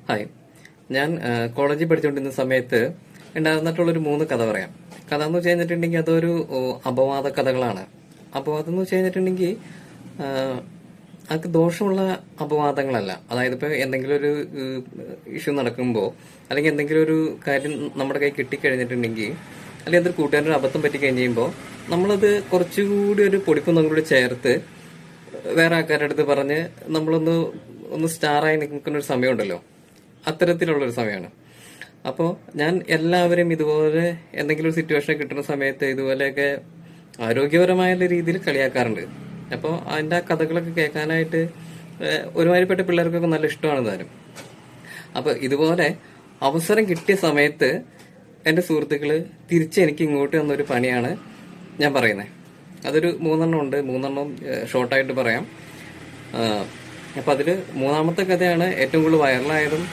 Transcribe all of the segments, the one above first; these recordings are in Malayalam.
ഹായ്. ഞാൻ കോളേജിൽ പഠിച്ചുകൊണ്ടിരുന്ന സമയത്ത് ഉണ്ടായിരുന്നിട്ടുള്ളൊരു 3 കഥ പറയാം. കഥ എന്ന് വെച്ച് കഴിഞ്ഞിട്ടുണ്ടെങ്കിൽ അതൊരു അപവാദ കഥകളാണ്. അപവാദം എന്ന് വെച്ച് കഴിഞ്ഞിട്ടുണ്ടെങ്കിൽ അതൊക്കെ ദോഷമുള്ള അപവാദങ്ങളല്ല. അതായത് ഇപ്പൊ എന്തെങ്കിലും ഒരു ഇഷ്യൂ നടക്കുമ്പോൾ അല്ലെങ്കിൽ എന്തെങ്കിലും ഒരു കാര്യം നമ്മുടെ കൈ കിട്ടിക്കഴിഞ്ഞിട്ടുണ്ടെങ്കിൽ അല്ലെങ്കിൽ എന്തൊരു കൂട്ടുകാരൻ്റെ ഒരു അബദ്ധം പറ്റി കഴിഞ്ഞ് കഴിയുമ്പോൾ നമ്മളത് കുറച്ചുകൂടി ഒരു പൊടിപ്പും കൂടി ചേർത്ത് വേറെ ആൾക്കാരുടെ അടുത്ത് പറഞ്ഞ് നമ്മളൊന്ന് സ്റ്റാറായി നിൽക്കുന്ന ഒരു സമയമുണ്ടല്ലോ, അത്തരത്തിലുള്ളൊരു സമയമാണ്. അപ്പോൾ ഞാൻ എല്ലാവരും ഇതുപോലെ എന്തെങ്കിലും ഒരു സിറ്റുവേഷൻ കിട്ടുന്ന സമയത്ത് ഇതുപോലെയൊക്കെ ആരോഗ്യപരമായ രീതിയിൽ കളിയാക്കാറുണ്ട്. അപ്പോൾ അതിൻ്റെ ആ കഥകളൊക്കെ കേൾക്കാനായിട്ട് ഒരുമാതിരിപ്പെട്ട പിള്ളേർക്കൊക്കെ നല്ല ഇഷ്ടമാണ് താനും. അപ്പോൾ ഇതുപോലെ അവസരം കിട്ടിയ സമയത്ത് എൻ്റെ സുഹൃത്തുക്കള് തിരിച്ച് എനിക്ക് ഇങ്ങോട്ട് വന്നൊരു പണിയാണ് ഞാൻ പറയുന്നത്. അതൊരു 3 ഉണ്ട്. 3 ഷോർട്ടായിട്ട് പറയാം. അപ്പം അതിൽ 3ാമത്തെ കഥയാണ് ഏറ്റവും കൂടുതൽ വൈറലായതും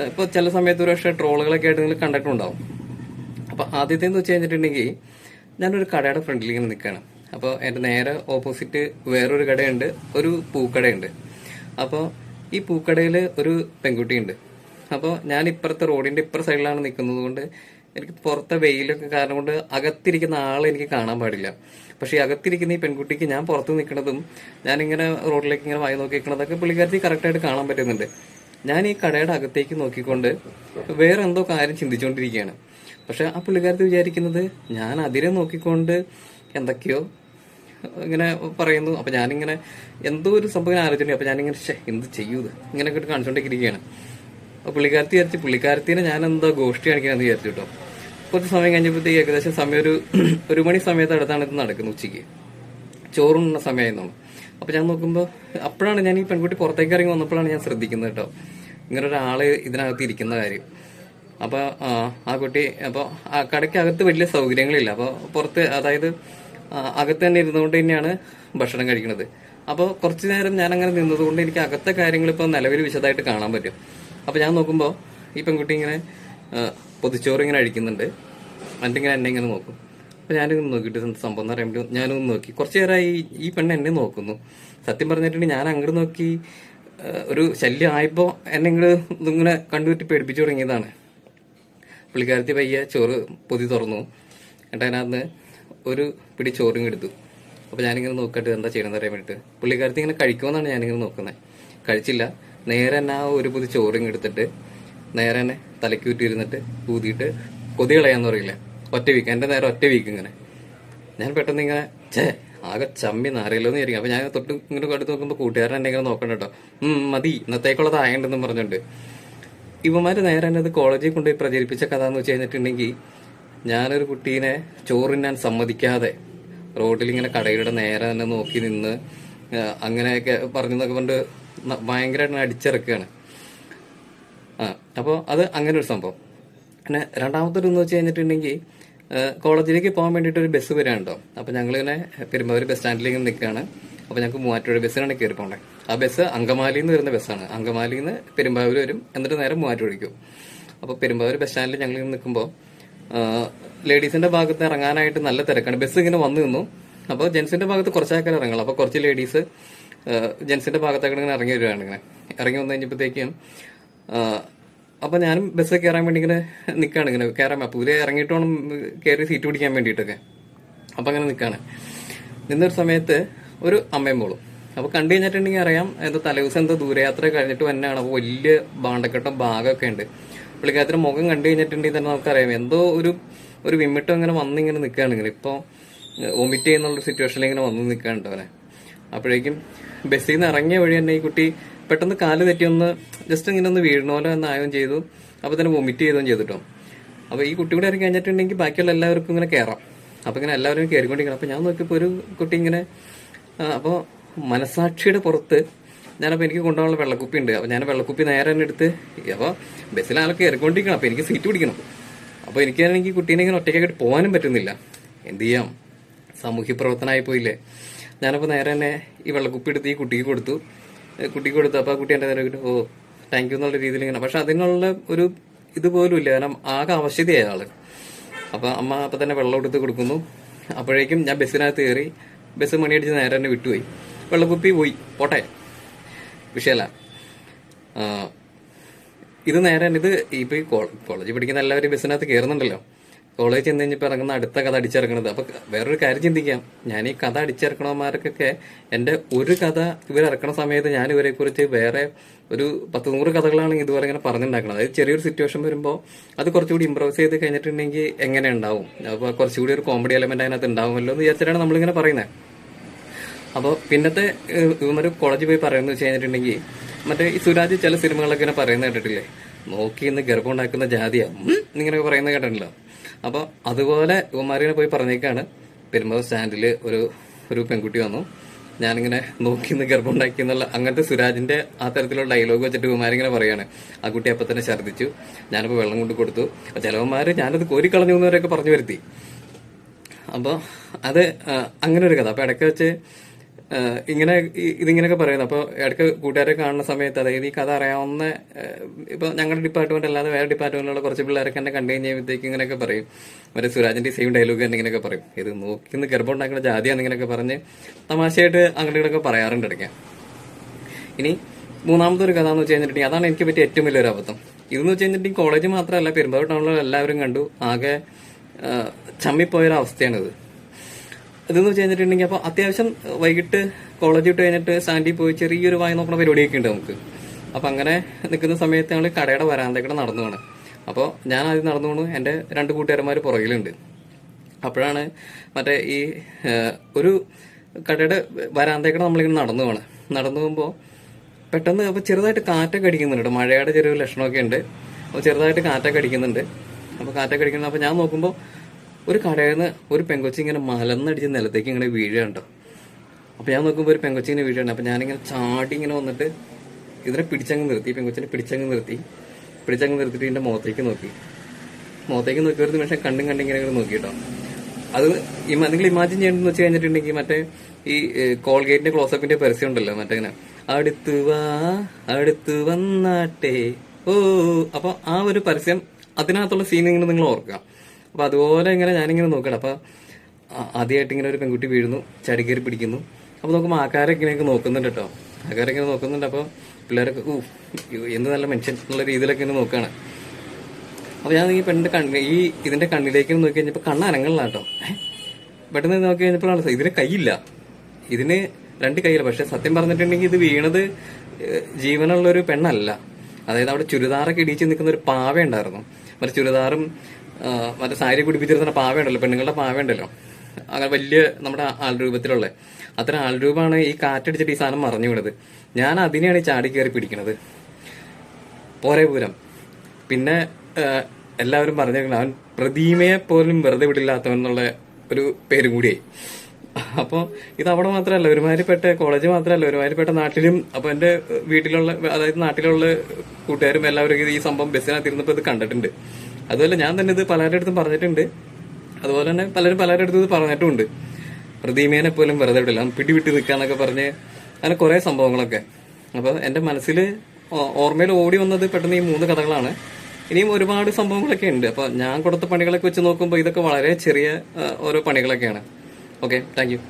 ഇപ്പോൾ ചില സമയത്ത് ഒരു പക്ഷേ ട്രോളുകളൊക്കെ ആയിട്ട് നിങ്ങൾ കണ്ടിട്ടുണ്ടാവും. അപ്പോൾ ആദ്യത്തെ എന്ന് വെച്ച് കഴിഞ്ഞിട്ടുണ്ടെങ്കിൽ ഞാനൊരു കടയുടെ ഫ്രണ്ടിൽ ഇങ്ങനെ നിൽക്കുകയാണ്. അപ്പോൾ എൻ്റെ നേരെ ഓപ്പോസിറ്റ് വേറൊരു കടയുണ്ട്, ഒരു പൂക്കടയുണ്ട്. അപ്പോൾ ഈ പൂക്കടയിൽ ഒരു പെൺകുട്ടിയുണ്ട്. അപ്പോൾ ഞാൻ ഇപ്പുറത്തെ റോഡിൻ്റെ ഇപ്പുറത്തെ സൈഡിലാണ് നിൽക്കുന്നത് കൊണ്ട് എനിക്ക് പുറത്തെ വെയിലൊക്കെ കാരണം കൊണ്ട് അകത്തിരിക്കുന്ന ആളെ എനിക്ക് കാണാൻ പാടില്ല. പക്ഷേ അകത്തിരിക്കുന്ന ഈ പെൺകുട്ടിക്ക് ഞാൻ പുറത്ത് നിൽക്കുന്നതും ഞാനിങ്ങനെ റോഡിലേക്ക് ഇങ്ങനെ വായി നോക്കിയിരിക്കണതൊക്കെ പുള്ളിക്കാരത്തി കറക്റ്റായിട്ട് കാണാൻ പറ്റുന്നുണ്ട്. ഞാൻ ഈ കടയുടെ അകത്തേക്ക് നോക്കിക്കൊണ്ട് വേറെ എന്തോ കാര്യം ചിന്തിച്ചുകൊണ്ടിരിക്കുകയാണ്. പക്ഷെ ആ പുള്ളിക്കാരത്തി വിചാരിക്കുന്നത് ഞാൻ അതിരെ നോക്കിക്കൊണ്ട് എന്തൊക്കെയോ ഇങ്ങനെ പറയുന്നു. അപ്പൊ ഞാനിങ്ങനെ എന്തോ ഒരു സംഭവം ആലോചിച്ചു. അപ്പൊ ഞാനിങ്ങനെ എന്ത് ചെയ്യൂത് ഇങ്ങനെയൊക്കെ കാണിച്ചോണ്ടിരിക്കുകയാണ്. അപ്പൊ പുള്ളിക്കാരത്തിനെ ഞാൻ എന്തോ ഗോഷ്ടി കാണിക്കാന്ന് വിചാരിച്ചു കേട്ടോ. കുറച്ച് സമയം കഴിഞ്ഞപ്പോഴത്തേക്ക് ഏകദേശം സമയം ഒരു മണി സമയത്ത് അടുത്താണ് ഇത് നടക്കുന്നത്. ഉച്ചയ്ക്ക് ചോറുണ്ണുന്ന സമയമായിരുന്നു. അപ്പൊ ഞാൻ നോക്കുമ്പോൾ അപ്പോഴാണ് ഞാൻ ഈ പെൺകുട്ടി പുറത്തേക്ക് ഇറങ്ങി വന്നപ്പോഴാണ് ഞാൻ ശ്രദ്ധിക്കുന്നത് കേട്ടോ, ഇങ്ങനെ ഒരാള് ഇതിനകത്ത് ഇരിക്കുന്ന കാര്യം. അപ്പൊ ആ കുട്ടി അപ്പോൾ ആ കടയ്ക്കകത്ത് വലിയ സൗകര്യങ്ങളില്ല. അപ്പോൾ പുറത്ത്, അതായത് അകത്ത് തന്നെ ഇരുന്നുകൊണ്ട് തന്നെയാണ് ഭക്ഷണം കഴിക്കുന്നത്. അപ്പോൾ കുറച്ചു നേരം ഞാൻ അങ്ങനെ നിന്നതുകൊണ്ട് എനിക്ക് അകത്തെ കാര്യങ്ങൾ ഇപ്പോൾ നിലവിൽ വിശദമായിട്ട് കാണാൻ പറ്റും. അപ്പൊ ഞാൻ നോക്കുമ്പോൾ ഈ പെൺകുട്ടി ഇങ്ങനെ പൊതിച്ചോറ് ഇങ്ങനെ അഴിക്കുന്നുണ്ട്. എന്നിട്ട് ഇങ്ങനെ എന്നെ ഇങ്ങനെ നോക്കും. അപ്പൊ ഞാനിങ്ങനെ നോക്കിയിട്ട് സംഭവം എന്ന് പറയുമ്പോൾ ഞാനൊന്ന് നോക്കി. കുറച്ചു നേരമായി ഈ പെണ്ണ് എന്നെ നോക്കുന്നു. സത്യം പറഞ്ഞിട്ടുണ്ടെങ്കിൽ ഞാൻ അങ്ങോട്ട് നോക്കി ഒരു ശല്യം ആയപ്പോൾ എന്നെ ഇങ്ങനെ കണ്ടുപറ്റി പേടിപ്പിച്ചു തുടങ്ങിയതാണ്. പുള്ളിക്കാരത്തി പയ്യെ ചോറ് പൊതി തുറന്നു. എന്നിട്ട് അതിനകത്ത് ഒരു പിടി ചോറും എടുത്തു. അപ്പോൾ ഞാനിങ്ങനെ നോക്കിയിട്ട് എന്താ ചെയ്യണമെന്ന് അറിയാൻ വേണ്ടിയിട്ട് പുള്ളിക്കാരത്തി ഇങ്ങനെ കഴിക്കുമെന്നാണ് ഞാനിങ്ങനെ നോക്കുന്നത്. കഴിച്ചില്ല. നേരെ തന്നെ ആ ഒരു പൊതി ചോറും എടുത്തിട്ട് നേരെ തന്നെ തലക്കൂറ്റിരുന്നിട്ട് ഊതിയിട്ട് കൊതി കളയാന്ന് പറയില്ലേ, ഒറ്റ വീക്ക്. എൻ്റെ നേരെ ഒറ്റ വീക്ക് ഇങ്ങനെ. ഞാൻ പെട്ടെന്ന് ഇങ്ങനെ ആകെ ചമ്മി നാറിയല്ലോന്ന് വിചാരിക്കും. അപ്പൊ ഞാൻ തൊട്ട് ഇങ്ങനെ അടുത്ത് നോക്കുമ്പോൾ കൂട്ടുകാരൻ എന്നെ ഇങ്ങനെ നോക്കണ്ട കേട്ടോ. മതി ഇന്നത്തേക്കുള്ളത് ആയണ്ടെന്നും പറഞ്ഞിട്ടുണ്ട്. ഇവന്മാര് നേരെ തന്നെ അത് കോളേജിൽ കൊണ്ടുപോയി പ്രചരിപ്പിച്ച കഥ എന്ന് വെച്ച് കഴിഞ്ഞിട്ടുണ്ടെങ്കിൽ ഞാനൊരു കുട്ടീനെ ചോറിനാൻ സമ്മതിക്കാതെ റോഡിൽ ഇങ്ങനെ കടയുടെ നേരെ തന്നെ നോക്കി നിന്ന് അങ്ങനെയൊക്കെ പറഞ്ഞതൊക്കെ കൊണ്ട് ഭയങ്കരമായിട്ട് അടിച്ചിറക്കുകയാണ്. അപ്പോൾ അത് അങ്ങനെ ഒരു സംഭവം. പിന്നെ രണ്ടാമത്തൊരു എന്ന് വെച്ച് കഴിഞ്ഞിട്ടുണ്ടെങ്കിൽ കോളേജിലേക്ക് പോകാൻ വേണ്ടിയിട്ട് ഒരു ബസ് വരാനുണ്ടോ. അപ്പോൾ ഞങ്ങളിങ്ങനെ പെരുമ്പാവൂർ ബസ് സ്റ്റാൻഡിലേക്ക് നിൽക്കുകയാണ്. അപ്പോൾ ഞങ്ങൾക്ക് മൂവാറ്റുപുഴ ബസ്സിനാണ് കയറി പോകേണ്ടത്. ആ ബസ് അങ്കമാലിയിൽ നിന്ന് വരുന്ന ബസ്സാണ്. അങ്കമാലിയിൽ നിന്ന് പെരുമ്പാവൂർ വരും, എന്നിട്ട് നേരെ മൂവാറ്റുപുഴയ്ക്കും. അപ്പോൾ പെരുമ്പാവൂർ ബസ് സ്റ്റാൻഡിൽ ഞങ്ങൾ നിൽക്കുമ്പോൾ ലേഡീസിന്റെ ഭാഗത്ത് ഇറങ്ങാനായിട്ട് നല്ല തിരക്കാണ്. ബസ് ഇങ്ങനെ വന്നു നിന്നു. അപ്പോൾ ജെൻസിന്റെ ഭാഗത്ത് കുറച്ച് ആൾക്കാർ ഇറങ്ങുള്ളൂ. അപ്പോൾ കുറച്ച് ലേഡീസ് ജെൻസിന്റെ ഭാഗത്തേക്ക് ഇങ്ങനെ ഇറങ്ങി വരുവാണ്. ഇങ്ങനെ ഇറങ്ങി വന്നു കഴിഞ്ഞപ്പോഴത്തേക്കും അപ്പൊ ഞാനും ബസ് കയറാൻ വേണ്ടി ഇങ്ങനെ നിൽക്കുകയാണ്. ഇങ്ങനെ കയറാൻ പൂരെ ഇറങ്ങിയിട്ട് വേണം കയറി സീറ്റ് പിടിക്കാൻ വേണ്ടിയിട്ടൊക്കെ. അപ്പൊ അങ്ങനെ നിൽക്കുകയാണ്. നിന്നൊരു സമയത്ത് ഒരു അമ്മയും മോളും. അപ്പൊ കണ്ടു കഴിഞ്ഞിട്ടുണ്ടെങ്കിൽ അറിയാം എന്തോ തലേദിവസം എന്തോ ദൂരയാത്ര കഴിഞ്ഞിട്ട് തന്നെയാണ്. അപ്പോൾ വലിയ ഭാണ്ഡക്കെട്ടും ഭാഗമൊക്കെ ഉണ്ട്. പുള്ളിക്കാരത്തിന്റെ മുഖം കണ്ടു കഴിഞ്ഞിട്ടുണ്ടെങ്കിൽ തന്നെ നമുക്കറിയാം എന്തോ ഒരു വിമ്മിട്ടം ഇങ്ങനെ വന്നിങ്ങനെ നിൽക്കുകയാണ്. ഇങ്ങനെ ഇപ്പോൾ വൊമിറ്റ് ചെയ്യുന്നുള്ളൊരു സിറ്റുവേഷനിൽ ഇങ്ങനെ വന്ന് നിൽക്കുകയാണ് അവനെ. അപ്പോഴേക്കും ബസ്സിൽ നിന്ന് ഇറങ്ങിയ വഴി തന്നെ ഈ കുട്ടി പെട്ടെന്ന് കാല് തെറ്റി ഒന്ന് ജസ്റ്റ് ഇങ്ങനെ ഒന്ന് വീഴണമല്ലോ എന്നായും ചെയ്തു. അപ്പോൾ തന്നെ വൊമിറ്റ് ചെയ്തും ചെയ്തിട്ടോ. അപ്പോൾ ഈ കുട്ടി കൂടെ ഇറങ്ങി കഴിഞ്ഞിട്ടുണ്ടെങ്കിൽ ബാക്കിയുള്ള എല്ലാവർക്കും ഇങ്ങനെ കയറാം. അപ്പോൾ ഇങ്ങനെ എല്ലാവരും കയറിക്കൊണ്ടിരിക്കണം. അപ്പോൾ ഞാൻ നോക്കിയപ്പോൾ ഒരു കുട്ടി ഇങ്ങനെ, അപ്പോൾ മനസാക്ഷിയുടെ പുറത്ത് ഞാനപ്പോൾ എനിക്ക് കൊണ്ടുപോകാനുള്ള വെള്ളക്കുപ്പി ഉണ്ട്. അപ്പോൾ ഞാൻ വെള്ളക്കുപ്പി നേരെ തന്നെ എടുത്ത്, അപ്പോൾ ബസ്സിൽ ആളൊക്കെ കയറിക്കൊണ്ടിരിക്കണം. അപ്പോൾ എനിക്ക് സീറ്റ് പിടിക്കണം. അപ്പോൾ എനിക്കാണെങ്കിൽ കുട്ടീനെ ഇങ്ങനെ ഒറ്റയ്ക്കായിട്ട് പോകാനും പറ്റുന്നില്ല. എന്ത് ചെയ്യാം, സാമൂഹ്യ പ്രവർത്തനമായി പോയില്ലേ. ഞാനപ്പോൾ നേരെ തന്നെ ഈ വെള്ളക്കുപ്പി എടുത്ത് ഈ കുട്ടിക്ക് കൊടുത്തു. അപ്പോൾ ആ കുട്ടി എൻ്റെ നേരെ ഓ താങ്ക് യു എന്നുള്ള രീതിയിൽ ഇങ്ങനെ. പക്ഷെ അതിനുള്ള ഒരു ഇതുപോലും ഇല്ല. കാരണം ആകെ ആവശ്യതയായ ആള്. അപ്പൊ അമ്മ അപ്പൊ തന്നെ വെള്ളം എടുത്ത് കൊടുക്കുന്നു. അപ്പോഴേക്കും ഞാൻ ബസ്സിനകത്ത് കയറി. ബസ് മണിയടിച്ച് നേരെ തന്നെ വിട്ടുപോയി. വെള്ളക്കുപ്പി പോയി, പോട്ടെ, വിഷയമല്ല. ഇത് നേരെ ഇത് ഇപ്പൊ ഈ കോളേജിൽ പഠിക്കുന്ന എല്ലാവരും ബസ്സിനകത്ത് കയറുന്നുണ്ടല്ലോ. കോളേജ് ചെന്ന് കഴിഞ്ഞപ്പോൾ ഇറങ്ങുന്ന അടുത്ത കഥ അടിച്ചിറക്കണത്. അപ്പൊ വേറൊരു കാര്യം ചിന്തിക്കാം, ഞാൻ ഈ കഥ അടിച്ചിറക്കണമാർക്കൊക്കെ എന്റെ ഒരു കഥ ഇവരിറക്കണ സമയത്ത് ഞാൻ ഇവരെ കുറിച്ച് വേറെ ഒരു 10-100 കഥകളാണ് ഇതുപോലെ ഇങ്ങനെ പറഞ്ഞുണ്ടാക്കണം. അതായത് ചെറിയൊരു സിറ്റുവേഷൻ വരുമ്പോൾ അത് കുറച്ചുകൂടി ഇമ്പ്രൂവൈസ് ചെയ്ത് കഴിഞ്ഞിട്ടുണ്ടെങ്കിൽ എങ്ങനെ ഉണ്ടാവും, അപ്പൊ കുറച്ചുകൂടി ഒരു കോമഡി എലമെന്റ് അതിനകത്ത് ഉണ്ടാവുമല്ലോ എന്ന് വിചാരിച്ചിട്ടാണ് നമ്മളിങ്ങനെ പറയുന്നത്. അപ്പോൾ പിന്നത്തെ ഇവന്മാർ കോളേജിൽ പോയി പറയുന്നത് വെച്ച് കഴിഞ്ഞിട്ടുണ്ടെങ്കിൽ മറ്റേ ഈ സുരാജ് ചില സിനിമകളൊക്കെ ഇങ്ങനെ പറയുന്നത് കേട്ടിട്ടില്ലേ, നോക്കി ഇന്ന് ഗർഭം ഉണ്ടാക്കുന്ന ജാതിയാ ഇങ്ങനെയൊക്കെ പറയുന്നത് കേട്ടിട്ടുണ്ടല്ലോ. അപ്പൊ അതുപോലെ ഇവന്മാരിങ്ങനെ പോയി പറഞ്ഞേക്കാണ്, പെരുമ്പാവൂർ സ്റ്റാൻഡിൽ ഒരു പെൺകുട്ടി വന്നു, ഞാനിങ്ങനെ നോക്കി ഇന്ന് ഗർഭം ഉണ്ടാക്കി എന്നുള്ള അങ്ങനത്തെ സുരാജിന്റെ ആ തരത്തിലുള്ള ഡയലോഗ് വെച്ചിട്ട് ഇവന്മാരിങ്ങനെ പറയാണ്. ആ കുട്ടി അപ്പൊ തന്നെ ഛർദ്ദിച്ചു, ഞാനിപ്പോ വെള്ളം കൊണ്ട് കൊടുത്തു. ചിലവന്മാര് ഞാനത് കോരിക്കളഞ്ഞു എന്നവരൊക്കെ പറഞ്ഞു വരുത്തി. അപ്പൊ അത് അങ്ങനെ ഒരു കഥ. അപ്പൊ ഇടയ്ക്ക് വെച്ച് ഇതിങ്ങനെയൊക്കെ പറയുന്നത്. അപ്പോൾ ഇടയ്ക്ക് കൂട്ടുകാരെ കാണുന്ന സമയത്ത്, അതായത് ഈ കഥ അറിയാവുന്ന ഇപ്പൊ ഞങ്ങളുടെ ഡിപ്പാർട്ട്മെന്റ് അല്ലാതെ വേറെ ഡിപ്പാർട്ട്മെന്റിലുള്ള കുറച്ച് പിള്ളേരൊക്കെ എന്നെ കണ്ടു കഴിഞ്ഞപ്പോഴത്തേക്ക് ഇങ്ങനെയൊക്കെ പറയും, മറ്റേ സുരാജിന്റെ സെയിം ഡയലോഗ് തന്നെ ഇങ്ങനെയൊക്കെ പറയും, ഇത് നോക്കിന്ന് ഗർഭം ഉണ്ടാക്കുന്ന ജാതിയാന്ന് ഇങ്ങനെയൊക്കെ പറഞ്ഞ് തമാശയായിട്ട് അങ്ങോട്ടൊക്കെ പറയാറുണ്ട് ഇടയ്ക്ക്. ഇനി മൂന്നാമത്തെ ഒരു കഥ എന്ന് വെച്ച് കഴിഞ്ഞിട്ടുണ്ടെങ്കിൽ അതാണ് എനിക്ക് പറ്റിയ ഏറ്റവും വലിയൊരു അബദ്ധം. ഇതെന്ന് വെച്ച് കഴിഞ്ഞിട്ടുണ്ടെങ്കിൽ കോളേജ് മാത്രമല്ല, പെരുമ്പാവൂർ ടൗണിലുള്ള എല്ലാവരും കണ്ടു, ആകെ ചമ്മിപ്പോയൊരവസ്ഥയാണിത്. ഇതെന്ന് വെച്ച് കഴിഞ്ഞിട്ടുണ്ടെങ്കിൽ അപ്പോൾ അത്യാവശ്യം വൈകിട്ട് കോളേജ് വിട്ട് കഴിഞ്ഞിട്ട് സ്റ്റാൻഡിൽ പോയി ചെറിയൊരു വായി നോക്കുന്ന പരിപാടിയൊക്കെ ഉണ്ട് നമുക്ക്. അപ്പം അങ്ങനെ നിൽക്കുന്ന സമയത്ത് ഞങ്ങൾ കടയുടെ വരാന്തേക്കൂടെ നടന്നു പോകണം. അപ്പോൾ ഞാൻ ആദ്യം നടന്നു പോണു, എൻ്റെ 2 കൂട്ടുകാരന്മാർ പുറകിലുണ്ട്. അപ്പോഴാണ് മറ്റേ ഈ ഒരു കടയുടെ വരാന്തേക്കൂടെ നമ്മളിങ്ങനെ നടന്നു പോകണം. നടന്നു പോകുമ്പോൾ പെട്ടെന്ന് അപ്പോൾ ചെറുതായിട്ട് കാറ്റൊക്കെ അടിക്കുന്നുണ്ട്, മഴയുടെ ചെറിയൊരു ലക്ഷണമൊക്കെ ഉണ്ട്. അപ്പോൾ ചെറുതായിട്ട് കാറ്റൊക്കെ അടിക്കുന്നുണ്ട്. അപ്പോൾ കാറ്റൊക്കെ അടിക്കുന്നുണ്ട്. അപ്പോൾ ഞാൻ നോക്കുമ്പോൾ ഒരു കടയിൽ നിന്ന് ഒരു പെങ്കൊച്ചി ഇങ്ങനെ മലന്നടിച്ച് നിലത്തേക്ക് ഇങ്ങനെ വീഴുകയുണ്ടോ. അപ്പൊ ഞാൻ നോക്കുമ്പോൾ ഒരു പെങ്കൊച്ചി ഇങ്ങനെ വീഴുകയാണ്. അപ്പൊ ഞാനിങ്ങനെ ചാടി ഇങ്ങനെ വന്നിട്ട് ഇതിനെ പിടിച്ചങ്ങ് നിർത്തി, പെങ്കൊച്ചിനെ പിടിച്ചങ്ങ് നിർത്തിയിട്ട് ഇതിന്റെ മുഖത്തേക്ക് നോക്കി ഒരു നിമിഷം കണ്ടിങ്ങനെ നോക്കി കേട്ടോ. അത് നിങ്ങൾ ഇമാജിൻ ചെയ്യണമെന്ന് വെച്ച് കഴിഞ്ഞിട്ടുണ്ടെങ്കിൽ മറ്റേ ഈ കോൾഗേറ്റിന്റെ ക്ലോസപ്പിന്റെ പരസ്യം ഉണ്ടല്ലോ, മറ്റേ ഇങ്ങനെ അടുത്ത് വന്നാട്ടെ ഓ. അപ്പൊ ആ ഒരു പരസ്യം, അതിനകത്തുള്ള സീൻ ഇങ്ങനെ നിങ്ങൾ ഓർക്കുക. അപ്പൊ അതുപോലെ ഇങ്ങനെ ഞാനിങ്ങനെ നോക്കണം. അപ്പൊ ആദ്യമായിട്ട് ഇങ്ങനെ ഒരു പെൺകുട്ടി വീഴുന്നു, ചടികേറി പിടിക്കുന്നു. അപ്പൊ നോക്കുമ്പോൾ ആൾക്കാരൊക്കെ ഇങ്ങനെയൊക്കെ നോക്കുന്നുണ്ട് കേട്ടോ, ആൾക്കാരൊക്കെ ഇങ്ങനെ നോക്കുന്നുണ്ട്. അപ്പൊ പിള്ളേരൊക്കെ എന്ത് നല്ല മനുഷ്യൻ എന്നുള്ള രീതിയിലൊക്കെ ഇങ്ങനെ നോക്കുകയാണ്. അപ്പൊ ഞാൻ ഈ പെണ്ണിന്റെ ഇതിന്റെ കണ്ണിലേക്ക് നോക്കി കഴിഞ്ഞപ്പോൾ കണ്ണ് അനങ്ങളില്ല കേട്ടോ. പെട്ടെന്ന് നോക്കി കഴിഞ്ഞപ്പോഴാണ് ഇതിന് കൈയില്ല, ഇതിന് 2 കൈയില്ല. പക്ഷെ സത്യം പറഞ്ഞിട്ടുണ്ടെങ്കിൽ ഇത് വീണത് ജീവനുള്ളൊരു പെണ്ണല്ല. അതായത് അവിടെ ചുരിദാറൊക്കെ ഇടിച്ച് നിൽക്കുന്ന ഒരു പാവ ഉണ്ടായിരുന്നു. മറ്റേ ചുരിദാറും മറ്റേ സാരി കുടിപ്പിച്ചിരുന്ന പാവ ഉണ്ടല്ലോ, പെണ്ണുങ്ങളുടെ പാവ ഉണ്ടല്ലോ, അങ്ങനെ വലിയ നമ്മുടെ ആൾരൂപത്തിലുള്ള അത്ര ആൾരൂപമാണ് ഈ കാറ്റടിച്ചിട്ട് ഈ സാധനം മറിഞ്ഞു വിടുന്നത്. ഞാൻ അതിനെയാണ് ഈ ചാടി കയറി പിടിക്കണത്. പോരെ പൂരം. പിന്നെ എല്ലാവരും പറഞ്ഞേക്കണം, അവൻ പ്രതിമയെ പോലും വെറുതെ വിടില്ലാത്തവൻ എന്നുള്ള ഒരു പേരും കൂടിയായി. അപ്പോൾ ഇത് അവിടെ മാത്രമല്ല, ഒരുമാതിരിപ്പെട്ട കോളേജ് മാത്രമല്ല, ഒരുമാതിരിപ്പെട്ട നാട്ടിലും. അപ്പൊ എന്റെ വീട്ടിലുള്ള, അതായത് നാട്ടിലുള്ള കൂട്ടുകാരും എല്ലാവരും ഈ സംഭവം ബസ്സിനകത്ത് ഇരുന്നപ്പോൾ ഇത് കണ്ടിട്ടുണ്ട്. അതുപോലെ ഞാൻ തന്നെ ഇത് പലരുടെ അടുത്തും പറഞ്ഞിട്ടുണ്ട്. അതുപോലെ തന്നെ പലരുടെ അടുത്തും ഇത് പറഞ്ഞിട്ടുമുണ്ട്, പ്രതിമേനെ പോലും വെറുതെ വിടില്ല, പിടിവിട്ട് നിൽക്കാന്നൊക്കെ പറഞ്ഞ് അങ്ങനെ കുറെ സംഭവങ്ങളൊക്കെ. അപ്പൊ എന്റെ മനസ്സിൽ ഓർമ്മയിൽ ഓടി വന്നത് പെട്ടെന്ന് ഈ 3 കഥകളാണ്. ഇനിയും ഒരുപാട് സംഭവങ്ങളൊക്കെ ഉണ്ട്. അപ്പൊ ഞാൻ കൊടുത്ത പണികളൊക്കെ വെച്ച് നോക്കുമ്പോൾ ഇതൊക്കെ വളരെ ചെറിയ ഓരോ പണികളൊക്കെയാണ്. Okay, thank you.